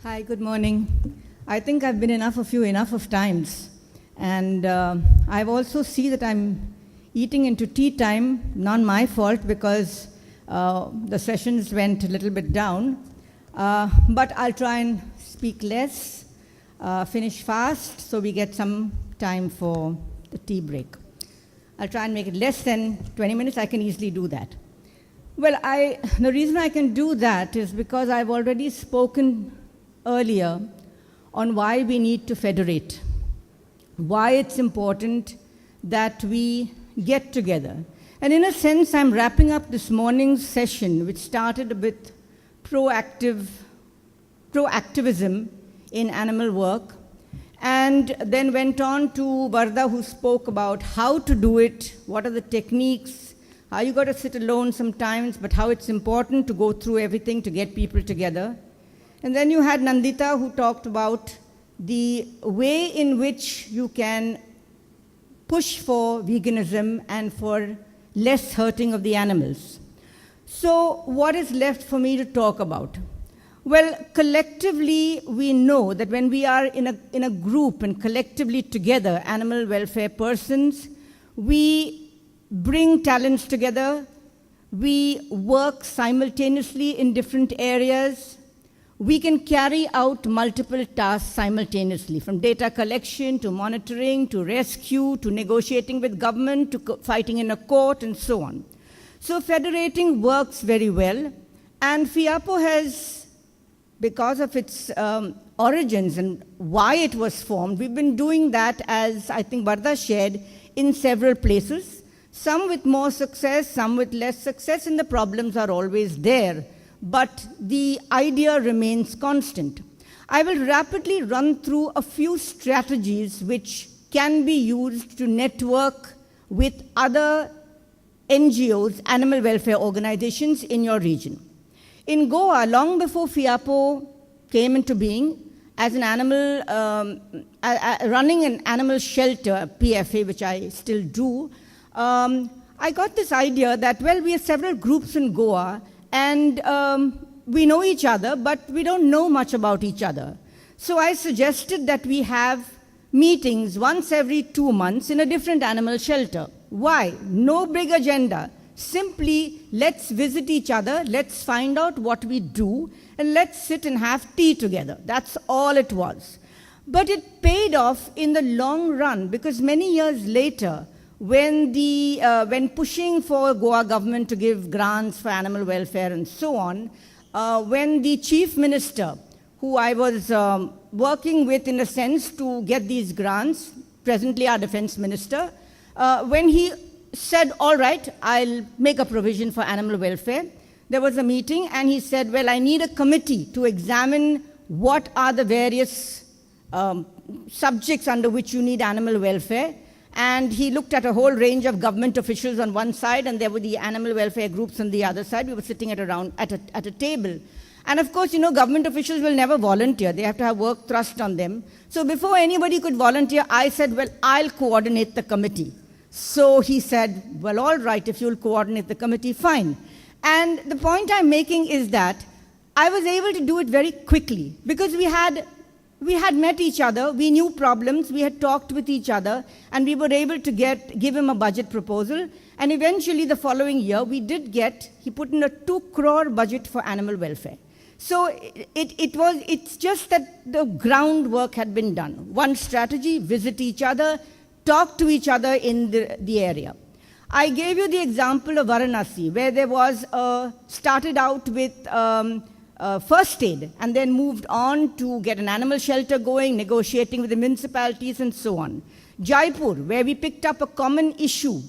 Hi, good morning. I think I've been enough of you enough of times. And I've also see that I'm eating into tea time, not my fault because the sessions went a little bit down. But I'll try and speak less, finish fast, so we get some time for the tea break. I'll try and make it less than 20 minutes. I can easily do that. Well, the reason I can do that is because I've already spoken earlier on why we need to federate, why it's important that we get together. And in a sense, I'm wrapping up this morning's session, which started with proactivism in animal work, and then went on to Varda, who spoke about how to do it, what are the techniques, how you got to sit alone sometimes, but how it's important to go through everything to get people together. And then you had Nandita, who talked about the way in which you can push for veganism and for less hurting of the animals. So what is left for me to talk about? Well, collectively, we know that when we are in a group and collectively together, animal welfare persons, we bring talents together, we work simultaneously in different areas, we can carry out multiple tasks simultaneously, from data collection to monitoring to rescue to negotiating with government to fighting in a court and so on. So federating works very well, and FIAPO has, because of its origins and why it was formed, we've been doing that, as I think Varda shared, in several places, some with more success, some with less success, and the problems are always there. But the idea remains constant. I will rapidly run through a few strategies which can be used to network with other NGOs, animal welfare organizations in your region. In Goa, long before FIAPO came into being, as an animal, running an animal shelter, PFA, which I still do, I got this idea that, well, we have several groups in Goa, and we know each other, but we don't know much about each other. So I suggested that we have meetings once every 2 months in a different animal shelter. Why? No big agenda. Simply, let's visit each other, let's find out what we do, and let's sit and have tea together. That's all it was. But it paid off in the long run, because many years later, when pushing for Goa government to give grants for animal welfare and so on, when the chief minister, who I was working with in a sense to get these grants, presently our defense minister, when he said, all right, I'll make a provision for animal welfare, there was a meeting and he said, well, I need a committee to examine what are the various subjects under which you need animal welfare. And he looked at a whole range of government officials on one side, and there were the animal welfare groups on the other side. We were sitting at a table. And of course, you know, government officials will never volunteer. They have to have work thrust on them. So before anybody could volunteer, I said, well, I'll coordinate the committee. So he said, well, all right, if you'll coordinate the committee, fine. And the point I'm making is that I was able to do it very quickly because we had met each other, we knew problems, we had talked with each other, and we were able to give him a budget proposal. And eventually the following year, he put in a 2 crore budget for animal welfare. So it's just that the groundwork had been done. One strategy, visit each other, talk to each other in the area. I gave you the example of Varanasi, where there was, started out with first aid, and then moved on to get an animal shelter going, negotiating with the municipalities and so on. Jaipur, where we picked up a common issue,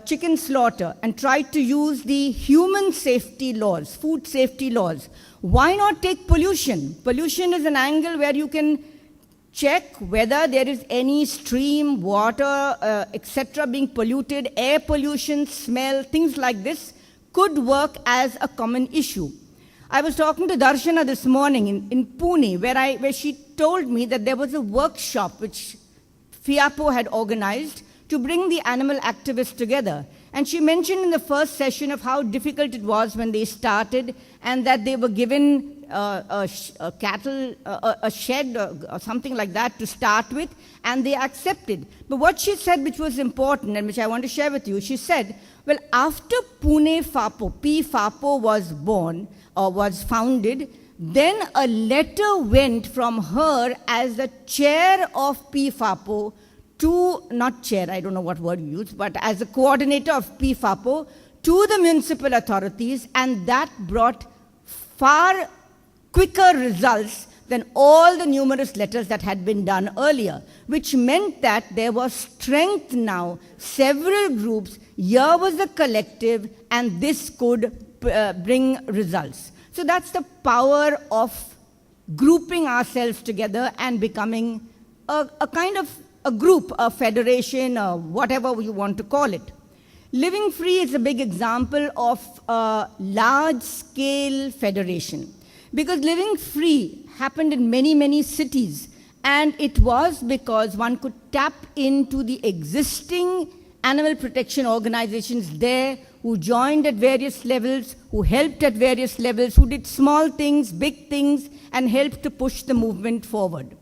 chicken slaughter, and tried to use the human safety laws, food safety laws. Why not take pollution? Pollution is an angle where you can check whether there is any stream, water, etc. being polluted, air pollution, smell, things like this could work as a common issue. I was talking to Darshana this morning in Pune, where she told me that there was a workshop which FIAPO had organized to bring the animal activists together. And she mentioned in the first session of how difficult it was when they started, and that they were given a cattle, a shed or something like that to start with, and they accepted. But what she said, which was important and which I want to share with you, she said, well, after Pune FAPO, P FAPO was born or was founded, then a letter went from her as the chair of P FAPO to, not chair, I don't know what word you use, but as a coordinator of P FAPO to the municipal authorities, and that brought far quicker results than all the numerous letters that had been done earlier, which meant that there was strength now, several groups, here was a collective, and this could bring results. So that's the power of grouping ourselves together and becoming a kind of a group, a federation, or whatever you want to call it. Living Free is a big example of a large-scale federation, because Living Free happened in many, many cities, and it was because one could tap into the existing animal protection organizations there who joined at various levels, who helped at various levels, who did small things, big things, and helped to push the movement forward.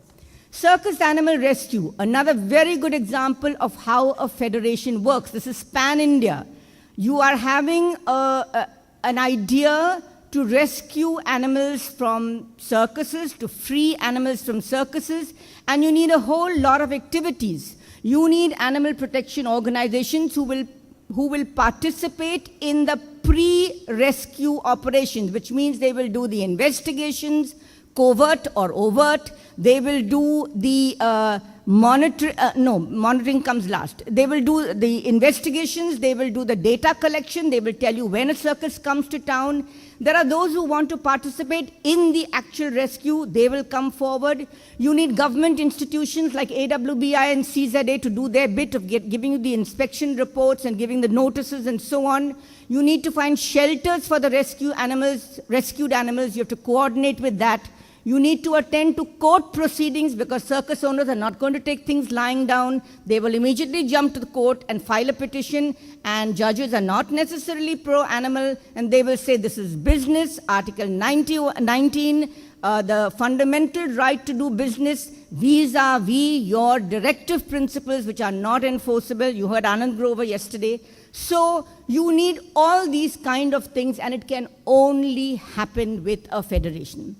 Circus Animal Rescue, another very good example of how a federation works. This is pan-India. You are having an idea to rescue animals from circuses, to free animals from circuses, and you need a whole lot of activities. You need animal protection organizations who will participate in the pre-rescue operations, which means they will do the investigations, covert or overt. They will do the monitoring comes last. They will do the investigations, they will do the data collection, they will tell you when a circus comes to town. There are those who want to participate in the actual rescue, they will come forward. You need government institutions like AWBI and CZA to do their bit of giving you the inspection reports and giving the notices and so on. You need to find shelters for the rescued animals, you have to coordinate with that. You need to attend to court proceedings, because circus owners are not going to take things lying down. They will immediately jump to the court and file a petition, and judges are not necessarily pro-animal, and they will say this is business, Article 19, the fundamental right to do business vis-a-vis your directive principles which are not enforceable. You heard Anand Grover yesterday. So you need all these kind of things, and it can only happen with a federation.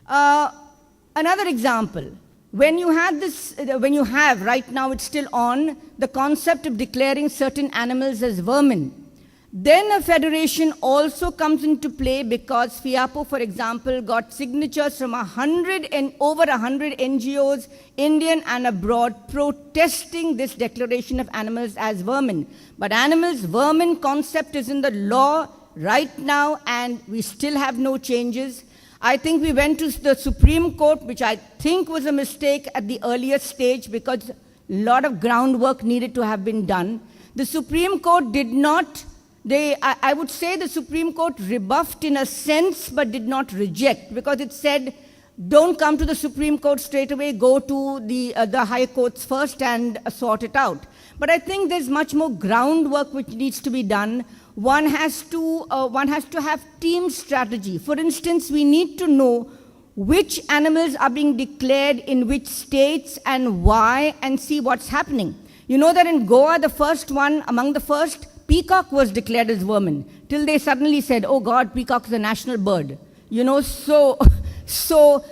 Another example, when you have, right now it's still on, the concept of declaring certain animals as vermin, then a federation also comes into play, because FIAPO, for example, got signatures from over 100 NGOs, Indian and abroad, protesting this declaration of animals as vermin. But vermin concept is in the law right now, and we still have no changes. I think we went to the Supreme Court, which I think was a mistake at the earlier stage, because a lot of groundwork needed to have been done. The Supreme Court did not, I would say the Supreme Court rebuffed in a sense, but did not reject, because it said, don't come to the Supreme Court straight away, go to the higher courts first and sort it out. But I think there's much more groundwork which needs to be done. One has to have team strategy. For instance, we need to know which animals are being declared in which states and why, and see what's happening. You know that in Goa, the first one, among the first, peacock was declared as vermin, till they suddenly said, oh God, peacock is a national bird. You know, so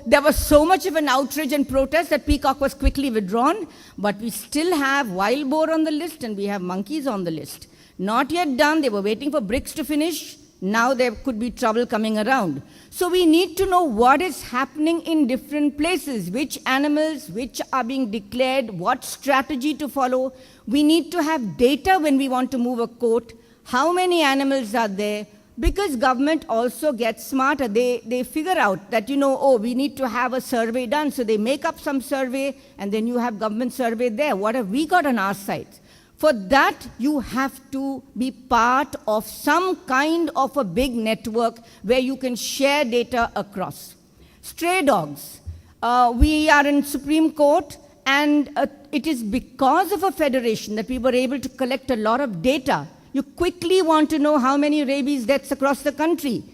there was so much of an outrage and protest that peacock was quickly withdrawn, but we still have wild boar on the list, and we have monkeys on the list. Not yet done, they were waiting for bricks to finish. Now there could be trouble coming around. So we need to know what is happening in different places, which animals, which are being declared, what strategy to follow. We need to have data when we want to move a court, how many animals are there, because government also gets smarter. They figure out that, oh, we need to have a survey done. So they make up some survey, and then you have government survey there. What have we got on our side? For that, you have to be part of some kind of a big network where you can share data across. Stray dogs. We are in Supreme Court, and it is because of a federation that we were able to collect a lot of data. You quickly want to know how many rabies deaths across the country.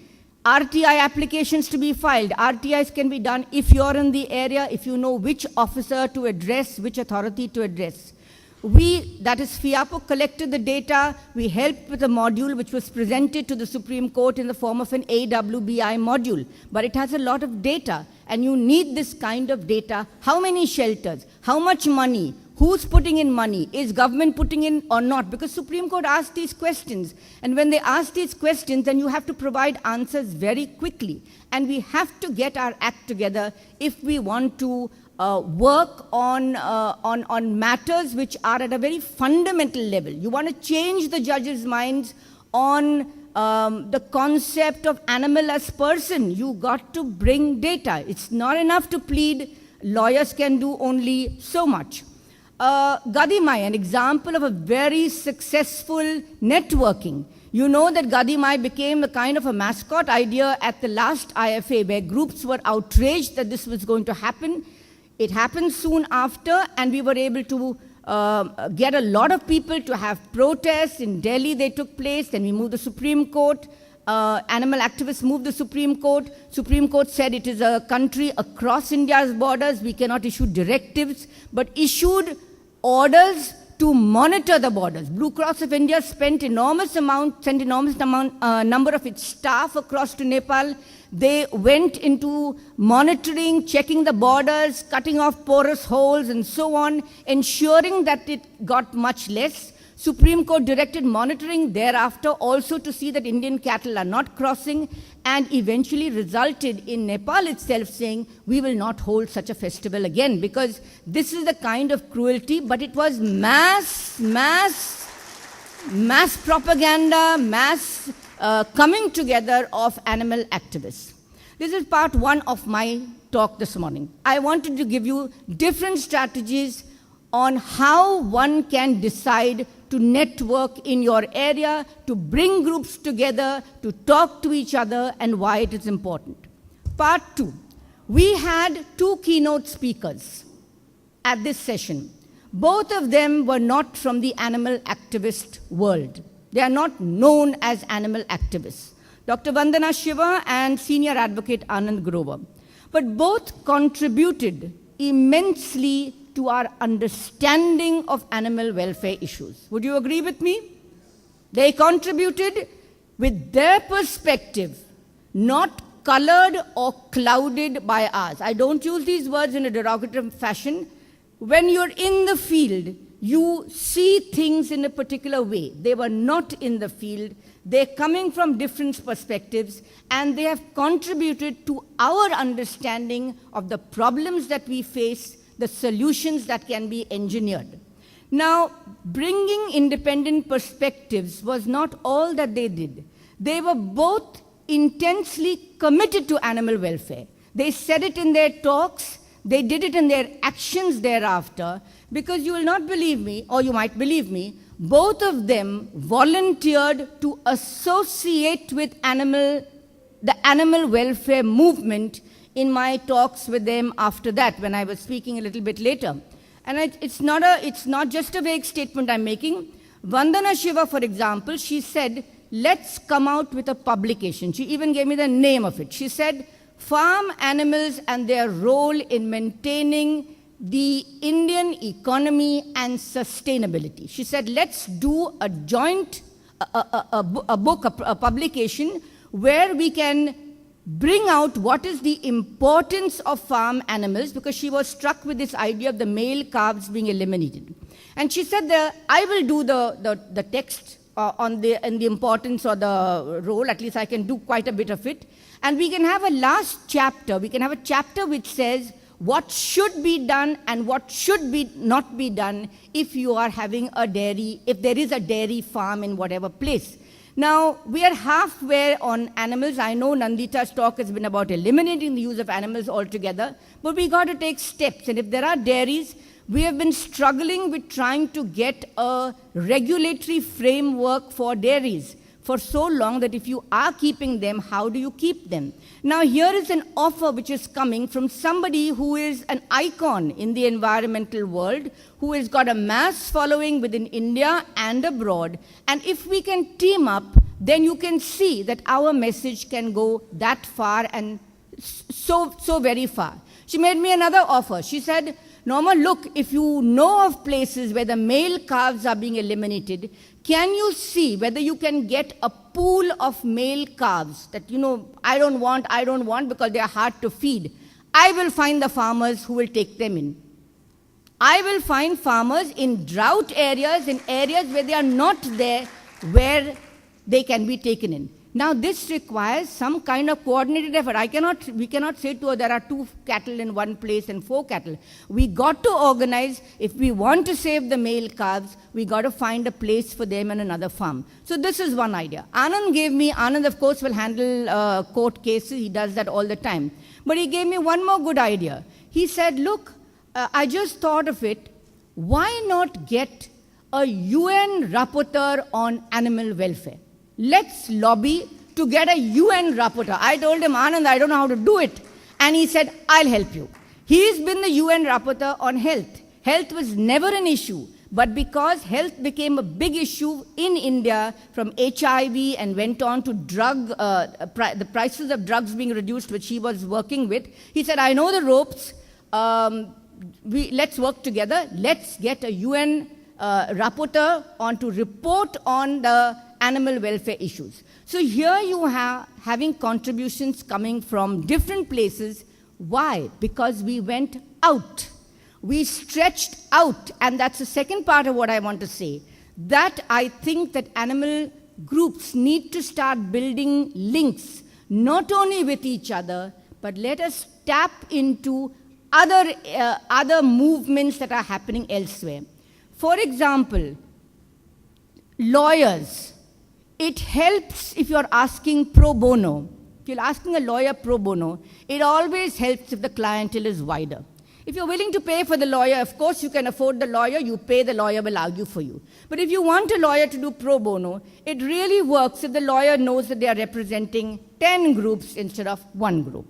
RTI applications to be filed. RTIs can be done if you're in the area, if you know which officer to address, which authority to address. We, that is FIAPO, collected the data. We helped with a module which was presented to the Supreme Court in the form of an AWBI module. But it has a lot of data, and you need this kind of data. How many shelters? How much money? Who's putting in money? Is government putting in or not? Because Supreme Court asked these questions. And when they ask these questions, then you have to provide answers very quickly. And we have to get our act together if we want to work on matters which are at a very fundamental level. You want to change the judges' minds on the concept of animal as person. You got to bring data. It's not enough to plead. Lawyers can do only so much. Gadimai, an example of a very successful networking. You know that Gadimai became a kind of a mascot idea at the last IFA, where groups were outraged that this was going to happen. It happened soon after, and we were able to get a lot of people to have protests. In Delhi, they took place. Then we moved the Supreme Court. Animal activists moved the Supreme Court. Supreme Court said it is a country across India's borders. We cannot issue directives, but issued orders to monitor the borders. Blue Cross of India sent enormous number of its staff across to Nepal. They went into monitoring, checking the borders, cutting off porous holes and so on, ensuring that it got much less. Supreme Court directed monitoring thereafter also to see that Indian cattle are not crossing, and eventually resulted in Nepal itself saying, we will not hold such a festival again, because this is the kind of cruelty, but it was mass propaganda, mass coming together of animal activists. This is part one of my talk this morning. I wanted to give you different strategies on how one can decide to network in your area, to bring groups together, to talk to each other, and why it is important. Part two, we had two keynote speakers at this session. Both of them were not from the animal activist world. They are not known as animal activists. Dr. Vandana Shiva and senior advocate Anand Grover. But both contributed immensely to our understanding of animal welfare issues. Would you agree with me? They contributed with their perspective, not colored or clouded by ours. I don't use these words in a derogatory fashion. When you're in the field, you see things in a particular way. They were not in the field. They're coming from different perspectives, and they have contributed to our understanding of the problems that we face, the solutions that can be engineered. Now, bringing independent perspectives was not all that they did. They were both intensely committed to animal welfare. They said it in their talks, they did it in their actions thereafter, because you will not believe me, or you might believe me, both of them volunteered to associate with the animal welfare movement in my talks with them after that, when I was speaking a little bit later. And it's not just a vague statement I'm making. Vandana Shiva, for example, she said, let's come out with a publication. She even gave me the name of it. She said, Farm Animals and Their Role in Maintaining the Indian Economy and Sustainability. She said, let's do a joint book, a publication, where we can bring out what is the importance of farm animals, because she was struck with this idea of the male calves being eliminated. And she said, I will do the text on the importance or the role, at least I can do quite a bit of it. And we can have a last chapter, we can have a chapter which says what should be done and what should be not be done if you are having a dairy, if there is a dairy farm in whatever place. Now, we are halfway on animals. I know Nandita's talk has been about eliminating the use of animals altogether, but we got to take steps. And if there are dairies, we have been struggling with trying to get a regulatory framework for dairies for so long that if you are keeping them, how do you keep them? Now, here is an offer which is coming from somebody who is an icon in the environmental world, who has got a mass following within India and abroad. And if we can team up, then you can see that our message can go that far and so very far. She made me another offer. She said, Norma, look, if you know of places where the male calves are being eliminated, can you see whether you can get a pool of male calves that, I don't want because they are hard to feed. I will find the farmers who will take them in. I will find farmers in drought areas, in areas where they are not there, where they can be taken in. Now, this requires some kind of coordinated effort. We cannot say to her, there are 2 cattle in one place and 4 cattle. We got to organize. If we want to save the male calves, we got to find a place for them in another farm. So this is one idea. Anand, of course, will handle court cases. He does that all the time. But he gave me one more good idea. He said, look, I just thought of it. Why not get a UN rapporteur on animal welfare? Let's lobby to get a UN rapporteur. I told him, Anand, I don't know how to do it. And he said, I'll help you. He's been the UN rapporteur on health. Health was never an issue. But because health became a big issue in India from HIV and went on to the prices of drugs being reduced, which he was working with, he said, I know the ropes. Let's work together. Let's get a UN rapporteur on to report on the animal welfare issues. So here you have having contributions coming from different places. Why? Because we went out. We stretched out. And that's the second part of what I want to say. That I think that animal groups need to start building links, not only with each other, but let us tap into other movements that are happening elsewhere. For example, lawyers. It helps if you're asking pro bono. If you're asking a lawyer pro bono, it always helps if the clientele is wider. If you're willing to pay for the lawyer, of course you can afford the lawyer, you pay, the lawyer will argue for you. But if you want a lawyer to do pro bono, it really works if the lawyer knows that they are representing 10 groups instead of 1 group.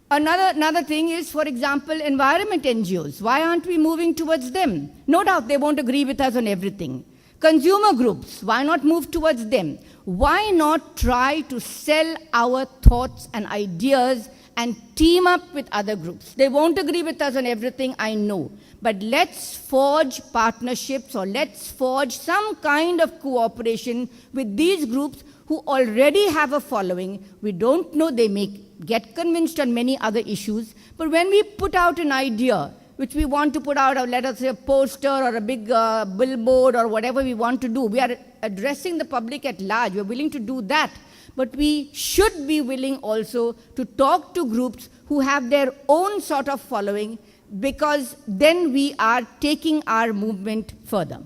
Another thing is, for example, environment NGOs. Why aren't we moving towards them? No doubt they won't agree with us on everything. Consumer groups, why not move towards them? Why not try to sell our thoughts and ideas and team up with other groups? They won't agree with us on everything, I know. But let's forge partnerships or let's forge some kind of cooperation with these groups who already have a following. We don't know, they may get convinced on many other issues. But when we put out an idea, which we want to put out, let us say a poster or a big billboard or whatever we want to do. We are addressing the public at large. We're willing to do that. But we should be willing also to talk to groups who have their own sort of following, because then we are taking our movement further.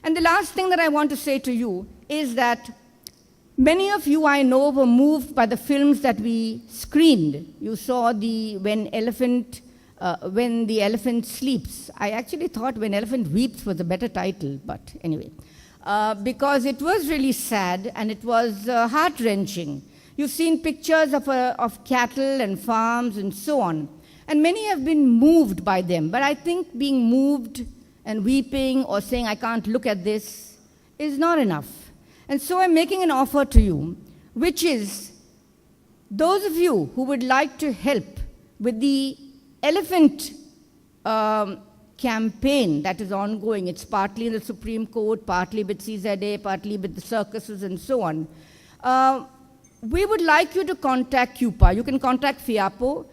And the last thing that I want to say to you is that many of you I know were moved by the films that we screened. You saw When the Elephant Sleeps. I actually thought When Elephant Weeps was a better title, but anyway. Because it was really sad and it was heart-wrenching. You've seen pictures of cattle and farms and so on. And many have been moved by them. But I think being moved and weeping or saying, I can't look at this, is not enough. And so I'm making an offer to you, which is, those of you who would like to help with the elephant campaign that is ongoing. It's partly in the Supreme Court, partly with CZA, partly with the circuses and so on. We would like you to contact CUPA. You can contact FIAPO.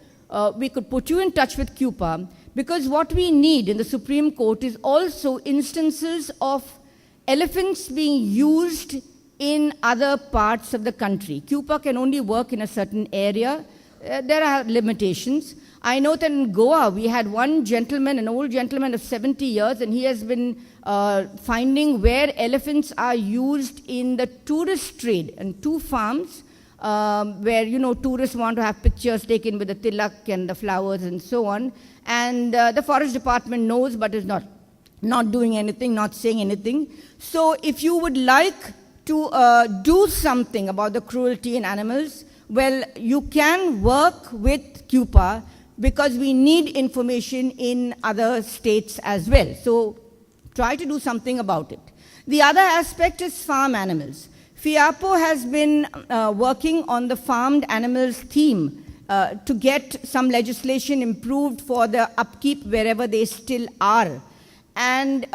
We could put you in touch with CUPA, because what we need in the Supreme Court is also instances of elephants being used in other parts of the country. CUPA can only work in a certain area. There are limitations. I know that in Goa, we had one gentleman, an old gentleman of 70 years, and he has been finding where elephants are used in the tourist trade, and 2 farms where, tourists want to have pictures taken with the tilak and the flowers and so on. And the forest department knows, but is not doing anything, not saying anything. So if you would like to do something about the cruelty in animals, well, you can work with CUPA, because we need information in other states as well. So try to do something about it. The other aspect is farm animals. FIAPO has been working on the farmed animals theme to get some legislation improved for the upkeep wherever they still are. And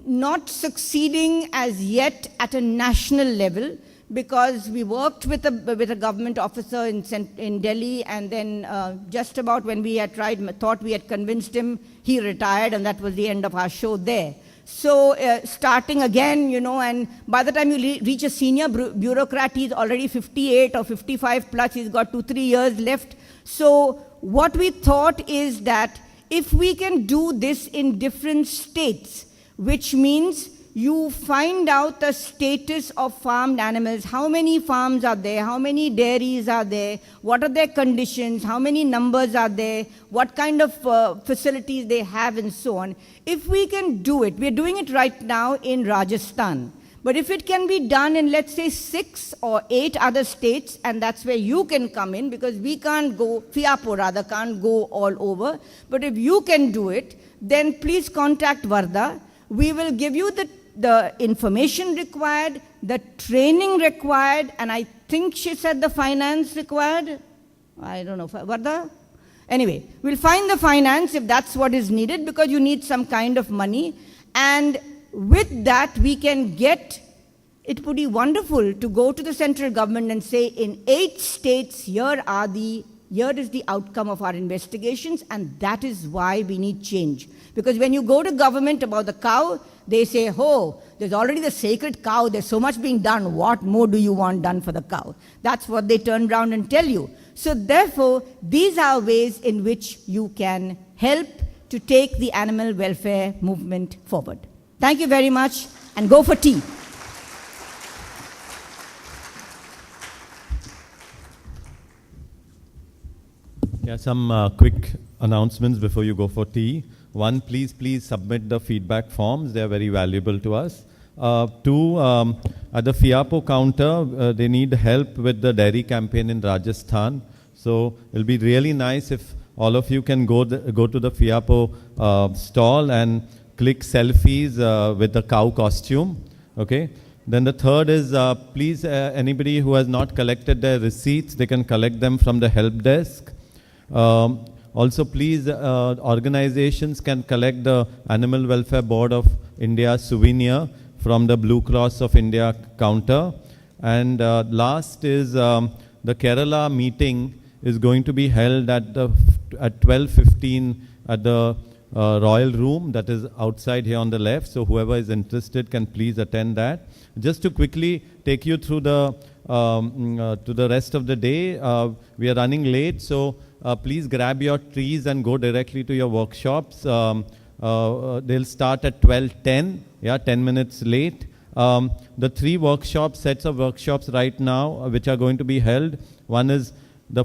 not succeeding as yet at a national level, because we worked with a government officer in Delhi, and then just about when we had thought we had convinced him, he retired, and that was the end of our show there. So starting again, you know, and by the time you reach a senior bureaucrat, he's already 58 or 55 plus, he's got 2-3 years left. So what we thought is that if we can do this in different states, which means you find out the status of farmed animals, how many farms are there, how many dairies are there, what are their conditions, how many numbers are there, what kind of facilities they have, and so on. If we can do it, we're doing it right now in Rajasthan, but if it can be done in, let's say, 6 or 8 other states, and that's where you can come in, because we can't go, FIAPO rather, can't go all over, but if you can do it, then please contact Varda. We will give you the information required, the training required, and I think she said the finance required. I don't know, Varda? Anyway, we'll find the finance if that's what is needed, because you need some kind of money. And with that, we can get, it would be wonderful to go to the central government and say, in 8 states, here is the outcome of our investigations, and that is why we need change. Because when you go to government about the cow, they say, oh, there's already the sacred cow, there's so much being done, what more do you want done for the cow? That's what they turn around and tell you. So therefore, these are ways in which you can help to take the animal welfare movement forward. Thank you very much, and go for tea. Yeah, some quick announcements before you go for tea. 1, please submit the feedback forms. They are very valuable to us. 2, at the FIAPO counter, they need help with the dairy campaign in Rajasthan. So it'll be really nice if all of you can go to the FIAPO stall and click selfies with the cow costume. Okay. Then the 3rd is, please, anybody who has not collected their receipts, they can collect them from the help desk. Also, please, organizations can collect the Animal Welfare Board of India souvenir from the Blue Cross of India counter. And last is the Kerala meeting is going to be held at 12:15 at the Royal Room, that is outside here on the left. So whoever is interested can please attend that. Just to quickly take you through the to the rest of the day, we are running late, so please grab your trees and go directly to your workshops. They'll start at 12:10, 10 minutes late. The 3 sets of workshops right now, which are going to be held. One is the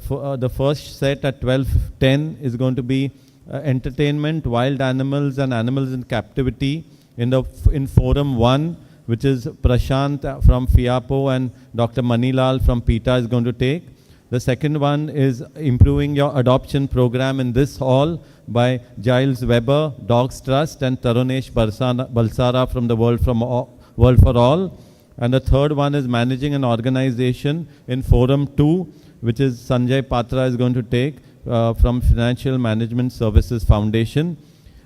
first set at 12:10 is going to be entertainment, wild animals and animals in captivity in Forum 1, which is Prashant from FIAPO and Dr. Manilal from PETA is going to take. The second one is improving your adoption program in this hall by Giles Weber, Dogs Trust, and Tarunesh Balsara from the World for All. And the third one is managing an organization in Forum 2, which is Sanjay Patra is going to take from Financial Management Services Foundation.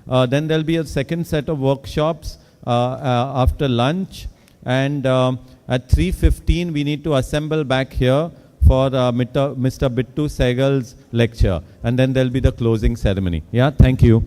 Then there'll be a second set of workshops after lunch, and at 3:15 we need to assemble back here for Mr. Bittu Segal's lecture, and then there'll be the closing ceremony. Yeah, thank you.